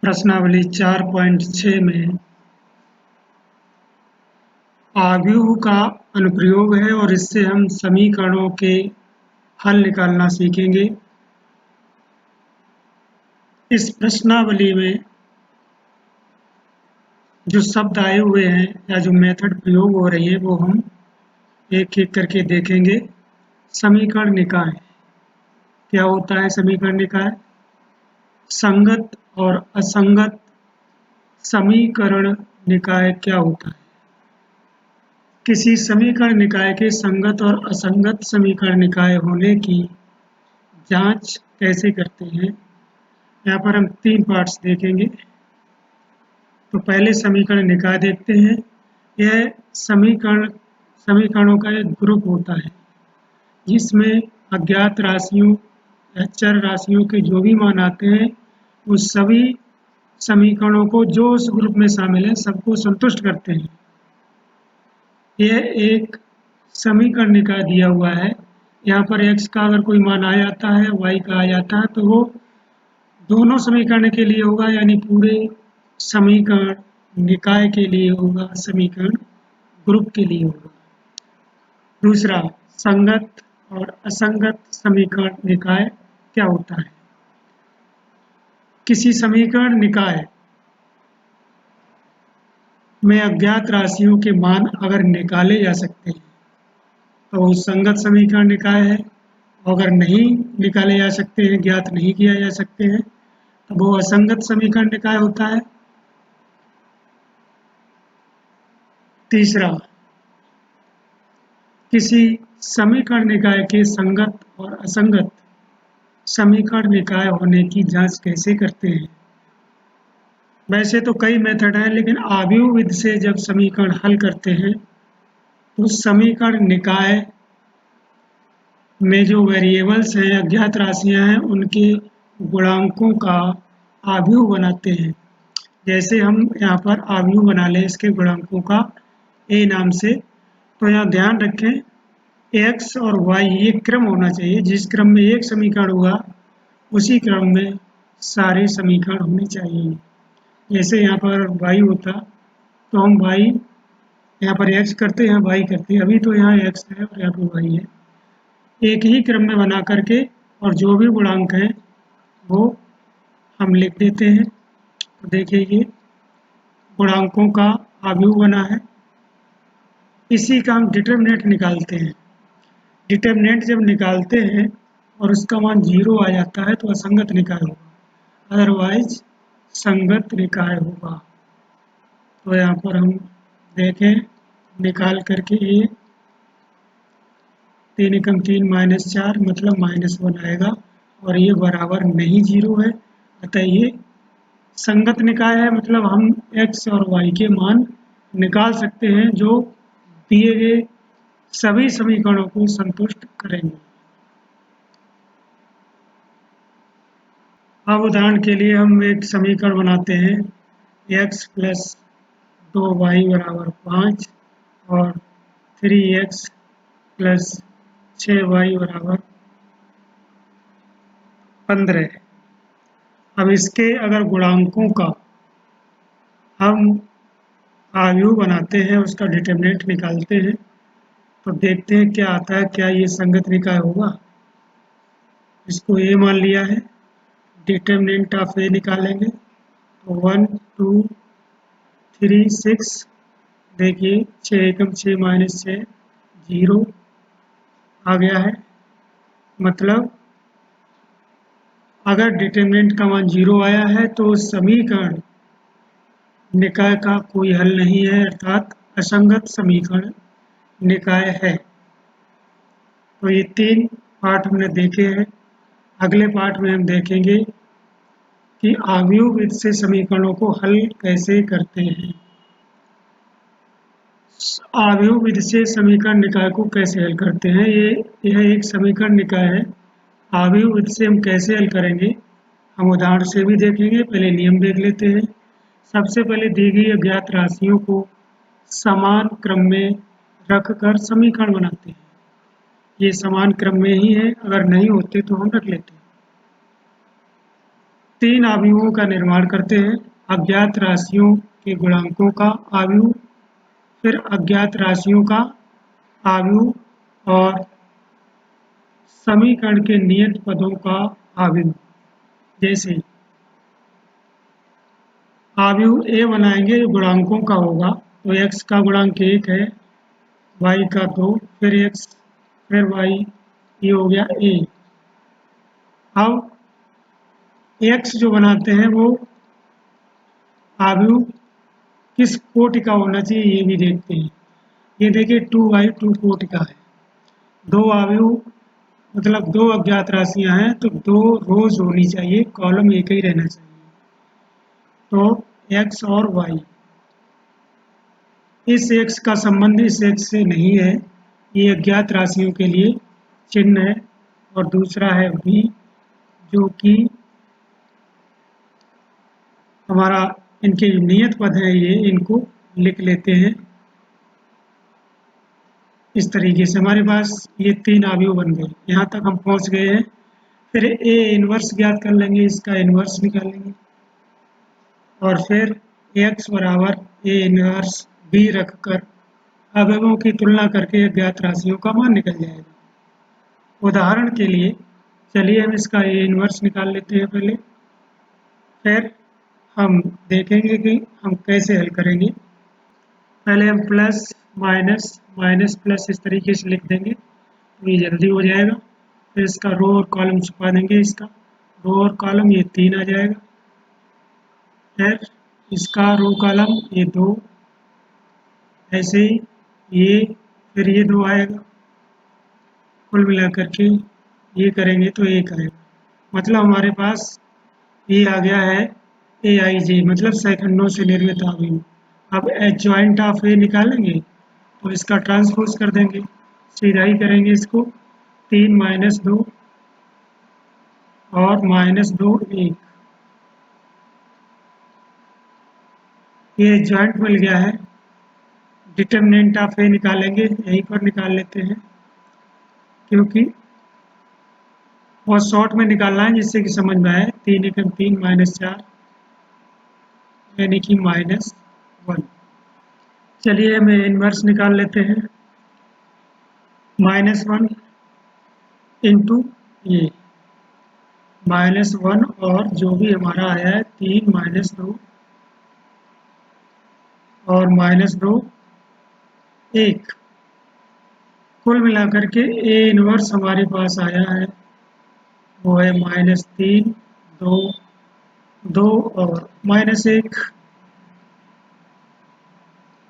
प्रश्नावली 4.6 में आव्यूह का अनुप्रयोग है और इससे हम समीकरणों के हल निकालना सीखेंगे। इस प्रश्नावली में जो शब्द आए हुए हैं या जो मेथड प्रयोग हो रही है वो हम एक एक करके देखेंगे। समीकरण निकाय क्या होता है? समीकरण निकाय संगत और असंगत समीकरण निकाय क्या होता है? किसी समीकरण निकाय के संगत और असंगत समीकरण निकाय होने की जांच कैसे करते हैं? यहाँ पर हम 3 पार्ट्स देखेंगे। तो पहले समीकरण निकाय देखते हैं। यह समीकरणों का एक ग्रुप होता है जिसमें अज्ञात राशियों या चर राशियों के जो भी मान आते हैं उस सभी समीकरणों को जो उस ग्रुप में शामिल है सबको संतुष्ट करते हैं। यह एक समीकरण निकाय दिया हुआ है। यहाँ पर x का अगर कोई मान आ जाता है, y का आ जाता है तो वो दोनों समीकरण के लिए होगा, यानी पूरे समीकरण निकाय के लिए होगा, समीकरण ग्रुप के लिए होगा। दूसरा, संगत और असंगत समीकरण निकाय क्या होता है? किसी समीकरण निकाय में अज्ञात राशियों के मान अगर निकाले जा सकते हैं तो वो संगत समीकरण निकाय है। अगर नहीं निकाले जा सकते हैं, ज्ञात नहीं किया जा सकते हैं, तो वो असंगत समीकरण निकाय होता है। तीसरा, किसी समीकरण निकाय के संगत और असंगत समीकरण निकाय होने की जांच कैसे करते हैं? वैसे तो कई मेथड हैं, लेकिन आव्यूह विधि से जब समीकरण हल करते हैं तो समीकरण निकाय में जो वेरिएबल्स हैं, अज्ञात राशियां हैं, उनके गुणांकों का आव्यूह बनाते हैं। जैसे हम यहाँ पर आव्यूह बना लें इसके गुणांकों का ए नाम से, तो यहाँ ध्यान रखें x और y ये क्रम होना चाहिए। जिस क्रम में एक समीकरण हुआ उसी क्रम में सारे समीकरण होने चाहिए। जैसे यहाँ पर y होता तो हम y यहाँ पर x करते, यहाँ y करते। अभी तो यहाँ x है और यहाँ पर y है। एक ही क्रम में बना करके और जो भी गुणांक हैं वो हम लिख देते हैं। तो देखिए ये गुणांकों का आव्यूह बना है। इसी का हम डिटरमिनेंट निकालते हैं। डिटरमिनेंट जब निकालते हैं और उसका मान 0 आ जाता है तो असंगत निकाय होगा, अदरवाइज संगत निकाय होगा। तो यहाँ पर हम देखें निकाल करके ये 3 एकम 3 -4 मतलब -1 आएगा और ये बराबर नहीं 0 है, अतः ये संगत निकाय है। मतलब हम x और y के मान निकाल सकते हैं जो दिए गए सभी समीकरणों को संतुष्ट करेंगे। अब उदाहरण के लिए हम एक समीकरण बनाते हैं x + 2y = 5 और 3x + 6y = 15। अब इसके अगर गुणांकों का हम आव्यूह बनाते हैं, उसका डिटरमिनेंट निकालते हैं, तो देखते हैं क्या आता है। क्या ये संगत निकाय होगा? इसको a मान लिया है, डिटरमिनेंट ऑफ a निकालेंगे तो 1 2 3 6। देखिए 6 एकम 6 -6 0 आ गया है। मतलब अगर डिटरमिनेंट का मान 0 आया है तो समीकरण निकाय का कोई हल नहीं है, अर्थात असंगत समीकरण निकाय है। तो ये 3 पार्ट हमने देखे हैं। अगले पार्ट में हम देखेंगे कि आव्यूह विधि से समीकरणों को हल कैसे करते हैं। आव्यूह विधि से समीकरण निकाय को कैसे हल करते हैं? यह एक समीकरण निकाय है। आव्यूह विधि से हम कैसे हल करेंगे हम उदाहरण से भी देखेंगे। पहले नियम देख लेते हैं। सबसे पहले दी गई अज्ञात राशियों को समान क्रम में रखकर समीकरण बनाते हैं। ये समान क्रम में ही है, अगर नहीं होते तो हम रख लेते हैं। तीन अवयवों का निर्माण करते हैं। अज्ञात राशियों के गुणांकों का अवयव, फिर अज्ञात राशियों का अवयव और समीकरण के नियत पदों का अवयव। जैसे अवयव ए बनाएंगे, गुणांकों का होगा, तो x का गुणांक 1 है, y का 2, फिर x, फिर y, ये हो गया a। अब x जो बनाते हैं वो अवयव किस कोटि का होना चाहिए ये भी देखते हैं। ये देखिए 2y 2 कोटि का है। दो अवयव मतलब दो अज्ञात राशियां हैं तो दो रोज होनी चाहिए, कॉलम एक ही रहना चाहिए। तो x और y, इस x का संबंध इस x से नहीं है, ये अज्ञात राशियों के लिए चिन्ह है। और दूसरा है v, जो कि हमारा इनके नियत पद है, ये इनको लिख लेते हैं। इस तरीके से हमारे पास ये तीन अवयव बन गए। यहाँ तक हम पहुँच गए हैं। फिर ए इनवर्स ज्ञात कर लेंगे, इसका इनवर्स निकालेंगे और फिर x बराबर ए इनवर्स b रखकर अवयवों की तुलना करके अज्ञात राशियों का मान निकल जाएगा। उदाहरण के लिए चलिए हम इसका ए इनवर्स निकाल लेते हैं पहले, फिर हम देखेंगे कि हम कैसे हल करेंगे। पहले हम प्लस माइनस माइनस प्लस इस तरीके से लिख देंगे तो ये जल्दी हो जाएगा। फिर इसका रो और कॉलम छुपा देंगे, इसका रो और कॉलम ये 3 आ जाएगा, फिर इसका रो कॉलम ये 2, ऐसे ही ये, फिर ये 2 आएगा। कुल मिलाकर के ये करेंगे तो 1 आएगा। मतलब हमारे पास ये आ गया है ए आई जे, मतलब सेकंडों से निर्मित अवयव। अब एडजॉइंट ऑफ ए निकालेंगे तो इसका ट्रांसपोज कर देंगे, सीधा ही करेंगे इसको। 3 माइनस 2 और माइनस 2 1, ये जॉइंट मिल गया है। डिटर्मिनेंट ऑफ ए निकालेंगे, यहीं पर निकाल लेते हैं क्योंकि बहुत शॉर्ट में निकालना है जिससे कि समझ में आए। 3 एकम 3 माइनस 4 यानी कि -1। चलिए हम इनवर्स निकाल लेते हैं। -1 इंटू ये -1 और जो भी हमारा आया है 3 माइनस 2 और -2 1, कुल मिलाकर के ए इनवर्स हमारे पास आया है वो है -3 2 2 और -1।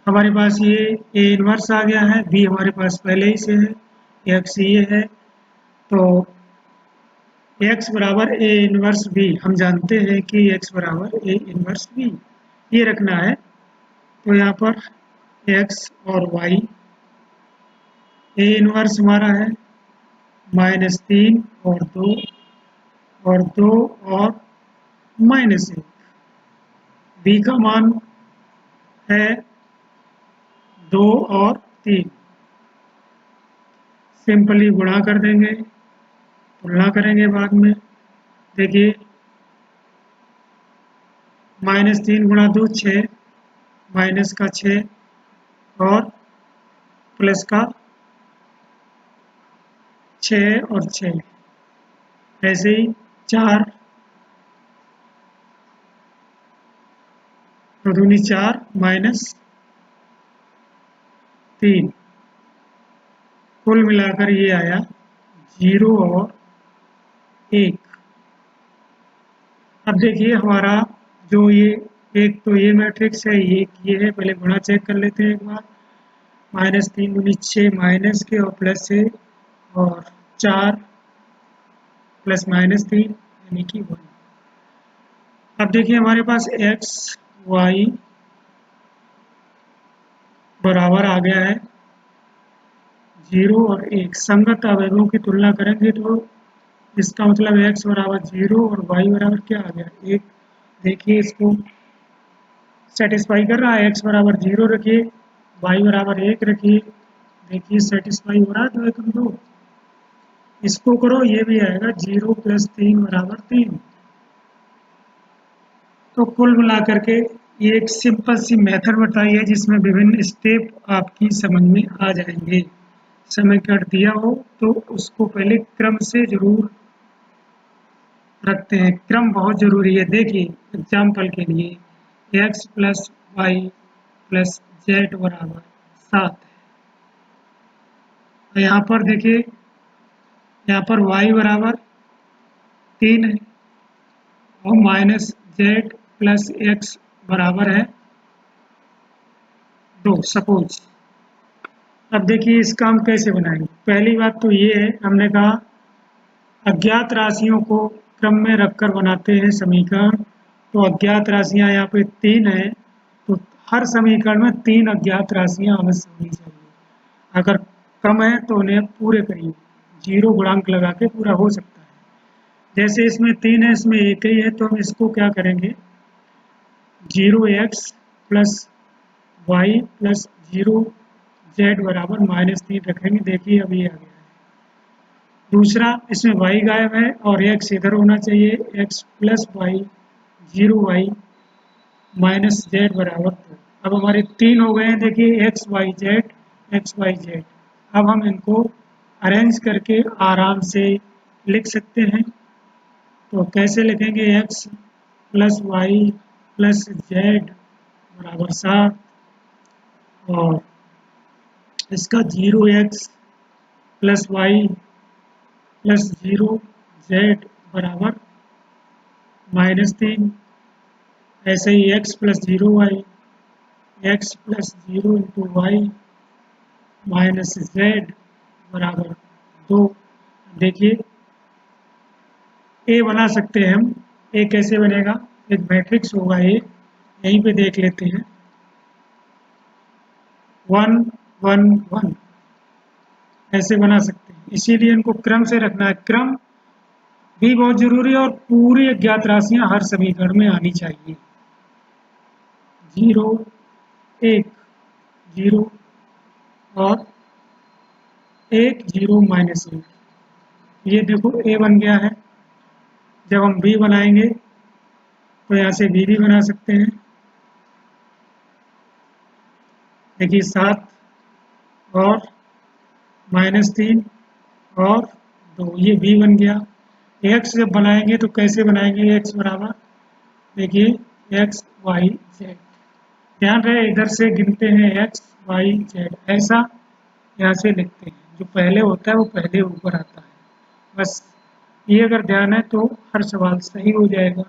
हमारे पास ये ए इनवर्स आ गया है, बी हमारे पास पहले ही से है, एक्स ये है, तो x बराबर ए इनवर्स बी, हम जानते हैं कि x बराबर ए इनवर्स बी, ये रखना है। तो यहाँ पर x और y, ए इनवर्स हमारा है -3 और 2 और 2 और -1, b का मान है 2 और 3। सिंपली गुणा कर देंगे, तुलना करेंगे बाद में। देखिए -3 गुणा 2 6, माइनस का 6 और प्लस का 6 और 6, ऐसे ही 4 दूनी 4 -3, कुल मिलाकर ये आया 0 और 1। अब देखिए हमारा जो ये एक तो ये मैट्रिक्स है, ये है, पहले गुणा चेक कर लेते हैं एक बार। -3 दूनी 6 माइनस के और प्लस से और 4 प्लस -3 यानी कि 1। अब देखिए हमारे पास x y बराबर आ गया है 0 और 1। संगत अवयवों की तुलना करेंगे तो इसका मतलब x बराबर 0 और y बराबर क्या आ गया 1। देखिए इसको सेटिस्फाई कर रहा है, x बराबर 0 रखिए, y बराबर 1 रखिए, देखिए सेटिस्फाई हो रहा है 2 एकम 2। इसको करो ये भी आएगा 0 + 3 बराबर 3। तो कुल मिलाकर के ये एक सिंपल सी मेथड बताई है जिसमें विभिन्न स्टेप आपकी समझ में आ जाएंगे। समीकरण दिया हो तो उसको पहले क्रम से जरूर रखते हैं, क्रम बहुत जरूरी है। देखिए एग्जाम्पल के लिए x plus Y plus Z बराबर 7 है। यहाँ पर देखिए, यहाँ पर y बराबर 3 है और माइनस जेड प्लस एक्स बराबर है 2 सपोज। अब देखिए इसका हम कैसे बनाएंगे। पहली बात तो ये है, हमने कहा अज्ञात राशियों को क्रम में रखकर बनाते हैं समीकरण। तो अज्ञात राशियां यहाँ पे 3 है, तो हर समीकरण में 3 अज्ञात राशियां अवश्य होनी चाहिए। अगर कम है तो उन्हें पूरे करिए, 0 गुणांक लगा के पूरा हो सकता है। जैसे इसमें 3 है, इसमें एक ही है, तो हम इसको क्या करेंगे, 0x plus Y plus 0z बराबर -3 रखेंगे। देखिए अभी आ गया है। दूसरा, इसमें y गायब है और x इधर होना चाहिए, x plus Y 0y minus Z बराबर 2। अब हमारे 3 हो गए हैं। देखिए x y z। अब हम इनको अरेंज करके आराम से लिख सकते हैं। तो कैसे लिखेंगे, x plus Y plus Z बराबर 7 और इसका 0x plus Y plus 0z बराबर -3। ऐसे ही x plus 0y, x plus 0 into Y minus Z बराबर 2। देखिए ए बना सकते हैं हम। ए कैसे बनेगा, एक मैट्रिक्स होगा ए, यहीं पे देख लेते हैं, 1 1 1 ऐसे बना सकते हैं। इसीलिए इनको क्रम से रखना है। क्रम भी बहुत जरूरी है और पूरी अज्ञात राशियां हर समीकरण में आनी चाहिए। 0 1 0 और 1 0 माइनस 1। ये देखो ए बन गया है। जब हम बी बनाएंगे तो यहाँ से बी भी बना सकते हैं। देखिए 7 और -3 और 2, ये बी बन गया। एक्स जब बनाएंगे तो कैसे बनाएंगे, एक्स बराबर देखिए एक्स वाई जेड। ध्यान रहे इधर से गिनते हैं एक्स वाई जेड, ऐसा यहाँ से लिखते हैं। जो पहले होता है वो पहले ऊपर आता है। बस ये अगर ध्यान है तो हर सवाल सही हो जाएगा।